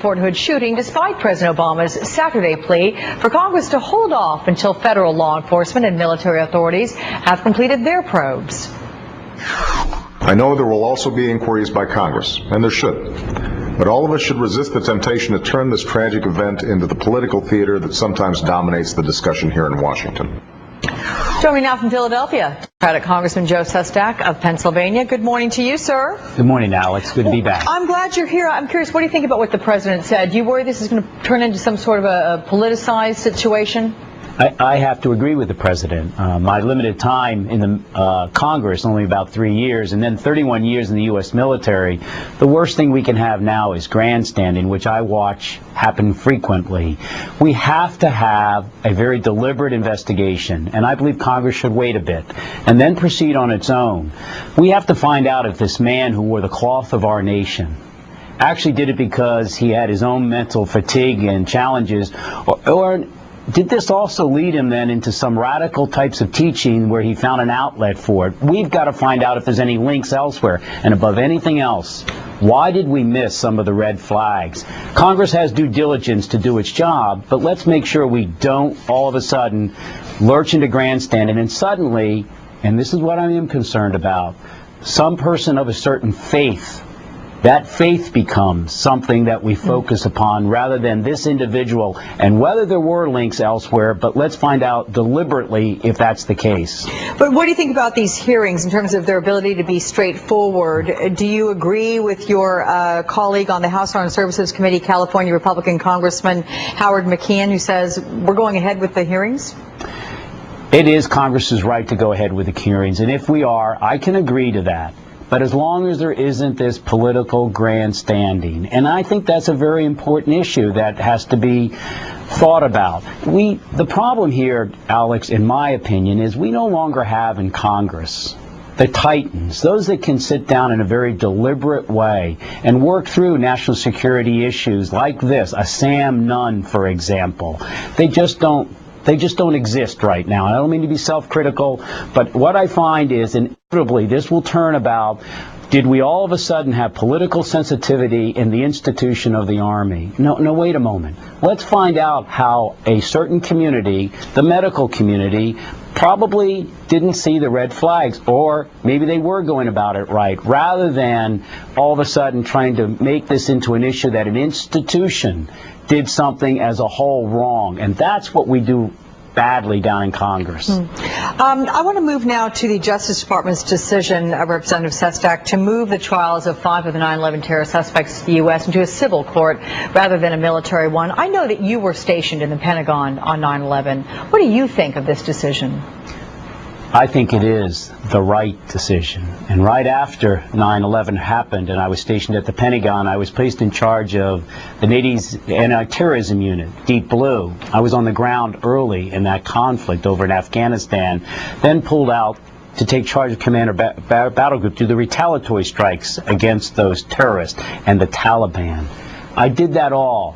Fort Hood shooting despite President Obama's Saturday plea for Congress to hold off until federal law enforcement and military authorities have completed their probes. I know there will also be inquiries by Congress, and there should. But all of us should resist the temptation to turn this tragic event into the political theater that sometimes dominates the discussion here in Washington. Joining me now from Philadelphia, Democratic Congressman Joe Sestak of Pennsylvania. Good morning to you, sir. Good morning, Alex. Good to be back. I'm glad you're here. I'm curious, what do you think about what the president said? Do you worry this is going to turn into some sort of a politicized situation? I have to agree with the president. My limited time in the Congress, only about 3 years, and then 31 years in the U.S. military, the worst thing we can have now is grandstanding, which I watch happen frequently. We have to have a very deliberate investigation, and I believe Congress should wait a bit and then proceed on its own. We have to find out if this man who wore the cloth of our nation actually did it because he had his own mental fatigue and challenges, or did this also lead him then into some radical types of teaching where he found an outlet for it? We've got to find out if there's any links elsewhere. And above anything else, why did we miss some of the red flags? Congress has due diligence to do its job, but let's make sure we don't all of a sudden lurch into grandstanding and suddenly, and this is what I am concerned about, some person of a certain faith, that faith becomes something that we focus upon rather than this individual, and whether there were links elsewhere, but let's find out deliberately if that's the case. But what do you think about these hearings in terms of their ability to be straightforward? Do you agree with your colleague on the House Armed Services Committee, California Republican Congressman Howard McKeon, who says we're going ahead with the hearings? It is Congress's right to go ahead with the hearings, and if we are, I can agree to that. But as long as there isn't this political grandstanding, and I think that's a very important issue that has to be thought about. The problem here, Alex, in my opinion, is we no longer have in Congress the titans, those that can sit down in a very deliberate way and work through national security issues like this, a Sam Nunn, for example. They just don't exist right now. I don't mean to be self-critical, but what I find is inevitably this will turn about, did we all of a sudden have political sensitivity in the institution of the Army? No, wait a moment. Let's find out how a certain community, the medical community, probably didn't see the red flags, or maybe they were going about it right, rather than all of a sudden trying to make this into an issue that an institution did something as a whole wrong. And that's what we do badly down in Congress. I want to move now to the Justice Department's decision, Representative Sestak, to move the trials of 5 of the 9/11 terror suspects to the U.S. into a civil court rather than a military one. I know that you were stationed in the Pentagon on 9/11. What do you think of this decision? I think it is the right decision. And right after 9/11 happened and I was stationed at the Pentagon, I was placed in charge of the Navy's anti-terrorism unit, Deep Blue. I was on the ground early in that conflict over in Afghanistan, then pulled out to take charge of Commander Battle Group to the retaliatory strikes against those terrorists and the Taliban. I did that all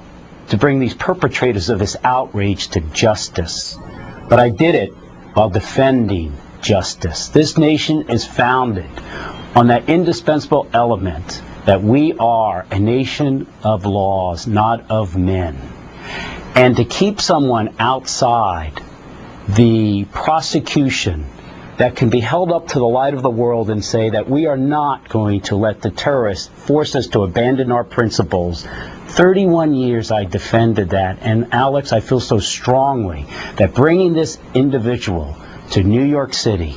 to bring these perpetrators of this outrage to justice. But I did it while defending justice. This nation is founded on that indispensable element that we are a nation of laws, not of men. And to keep someone outside the prosecution that can be held up to the light of the world and say that we are not going to let the terrorists force us to abandon our principles. 31 years I defended that, and Alex, I feel so strongly that bringing this individual to New York City,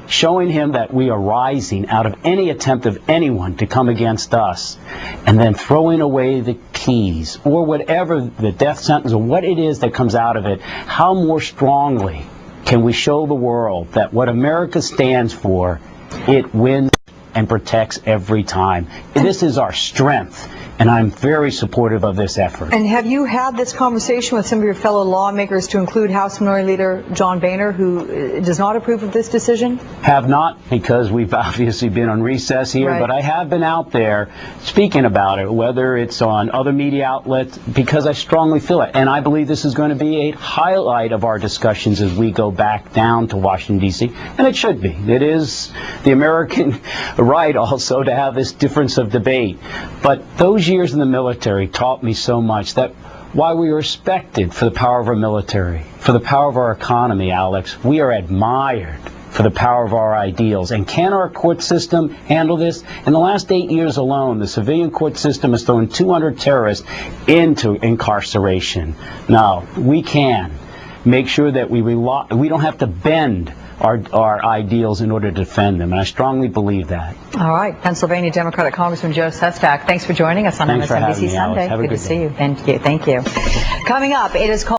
showing him that we are rising out of any attempt of anyone to come against us, and then throwing away the keys, or whatever the death sentence, or what it is that comes out of it, how more strongly can we show the world that what America stands for, it wins and protects every time. This is our strength, and I'm very supportive of this effort. And have you had this conversation with some of your fellow lawmakers, to include House Minority Leader John Boehner, who does not approve of this decision? Have not, because we've obviously been on recess here, right. But I have been out there speaking about it, whether it's on other media outlets, because I strongly feel it. And I believe this is going to be a highlight of our discussions as we go back down to Washington, D.C., and it should be. It is the American right also to have this difference of debate. But those years in the military taught me so much that while we are respected for the power of our military, for the power of our economy, Alex, we are admired for the power of our ideals. And can our court system handle this? In the last 8 years alone, the civilian court system has thrown 200 terrorists into incarceration. Now, we can make sure that we don't have to bend our ideals in order to defend them, and I strongly believe that. All right, Pennsylvania Democratic Congressman Joe Sestak, thanks for joining us on Thanks for having MSNBC me, Alex. Sunday. Have a Good to good see day. you. Thank you. Coming up, it is called